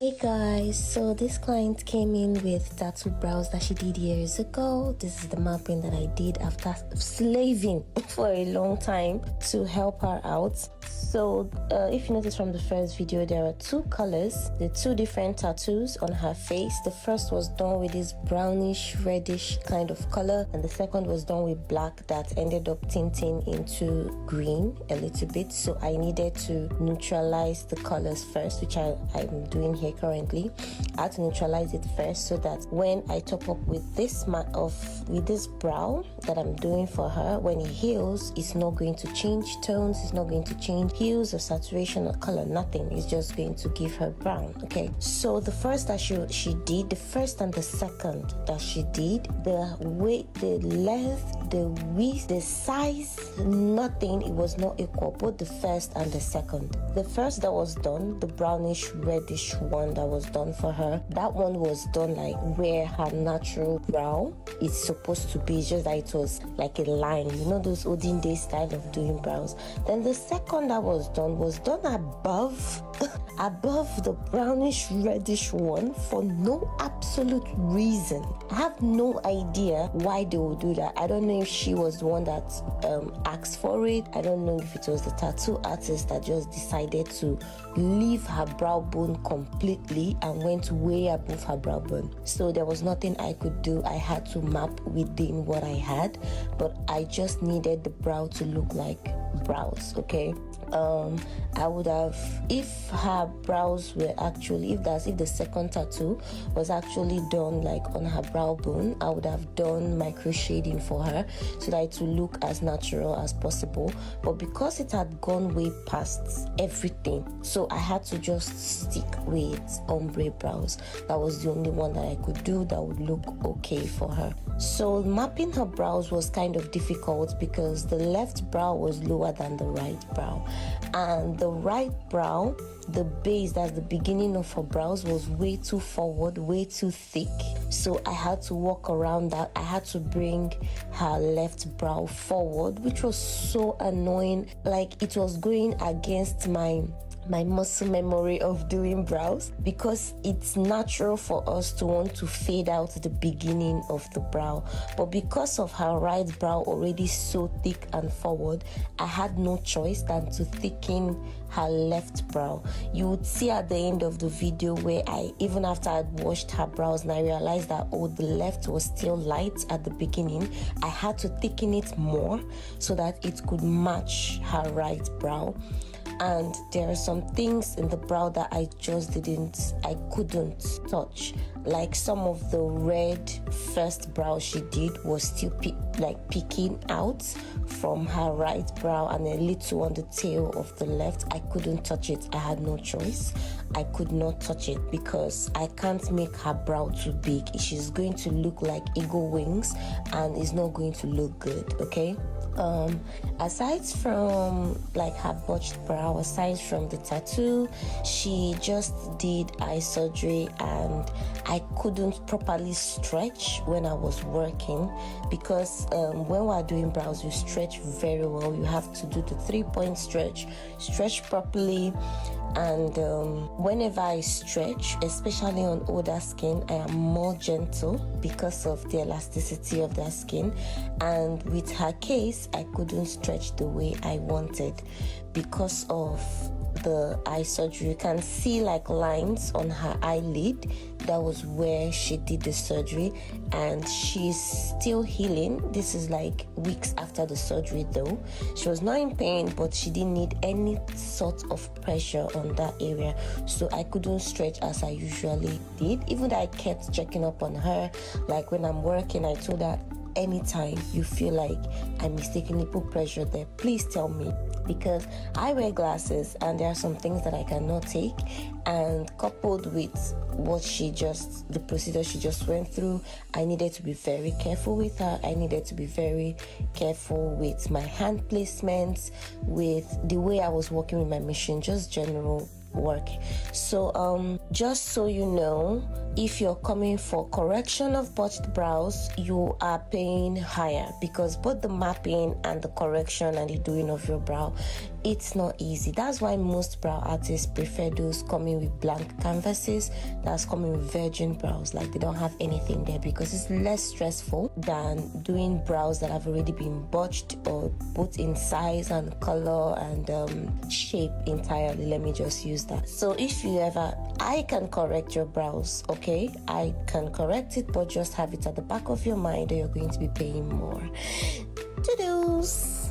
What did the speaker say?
Hey guys, so this client came in with tattoo brows that she did years ago. This is the mapping that I did after slaving for a long time to help her out. So if you notice from the first video, there are two colors, the two different tattoos on her face. The first was done with this brownish reddish kind of color, and the second was done with black that ended up tinting into green a little bit. So I needed to neutralize the colors first, which I'm doing here currently. I had to neutralize it first so that when I top up with this with this brow that I'm doing for her, when it heals, it's not going to change tones, it's not going to change hues or saturation or color, nothing. It's just going to give her brown. Okay, so the first that she did, the first and the second that she did, the weight, the length, the width, the size, nothing, it was not equal, both the first and the second. The first that was done, the brownish reddish one that was done for her, that one was done like where her natural brow is supposed to be, just that it was like a line, you know, those olden days style of doing brows. Then the second that was done above above the brownish reddish one for no absolute reason. I have no idea why they would do that. I don't know if she was the one that asked for it. I don't know if it was the tattoo artist that just decided to leave her brow bone completely and went way above her brow bone. So there was nothing I could do. I had to map within what I had, but I just needed the brow to look like brows. Okay, I would have, if her brows were actually, if the second tattoo was actually done like on her brow bone, I would have done micro shading for her so that it would look as natural as possible. But because it had gone way past everything, so I had to just stick with ombre brows. That was the only one that I could do that would look okay for her. So mapping her brows was kind of difficult because the left brow was lower than the right brow, and the right brow, the base, that's the beginning of her brows, was way too forward, way too thick. So I had to walk around that. I had to bring her left brow forward, which was so annoying. Like, it was going against my muscle memory of doing brows, because it's natural for us to want to fade out the beginning of the brow, but because of her right brow already so thick and forward, I had no choice than to thicken her left brow. You would see at the end of the video where even after I'd washed her brows and I realized that, oh, the left was still light at the beginning, I had to thicken it more so that it could match her right brow. And there are some things in the brow that I couldn't touch. Like some of the red first brow she did was still peeking out from her right brow, and a little on the tail of the left. I couldn't touch it. I had no choice. I could not touch it because I can't make her brow too big. She's going to look like eagle wings and it's not going to look good. Okay, aside from like her botched brow, aside from the tattoo, she just did eye surgery, and I couldn't properly stretch when I was working, because when we're doing brows, you stretch very well. You have to do the 3-point stretch properly. And whenever I stretch, especially on older skin, I am more gentle because of the elasticity of their skin. And with her case, I couldn't stretch the way I wanted because of the eye surgery. You can see like lines on her eyelid. That was where she did the surgery, and she's still healing. This is like weeks after the surgery though. She was not in pain, but she didn't need any sort of pressure on that area, so I couldn't stretch as I usually did. Even though I kept checking up on her, like when I'm working, I told her, anytime you feel like I mistakenly put pressure there, please tell me, because I wear glasses and there are some things that I cannot take. And coupled with the procedure she just went through, I needed to be very careful with her. I needed to be very careful with my hand placements, with the way I was working with my machine, just general work. So just so you know, if you're coming for correction of botched brows, you are paying higher, because both the mapping and the correction and the doing of your brow it's not easy. That's why most brow artists prefer those coming with blank canvases, that's coming with virgin brows, like they don't have anything there, because it's less stressful than doing brows that have already been botched or put in size and color and shape entirely. Let me just use that. So if you ever, I can correct your brows, okay? I can correct it, but just have it at the back of your mind that you're going to be paying more. Toodles!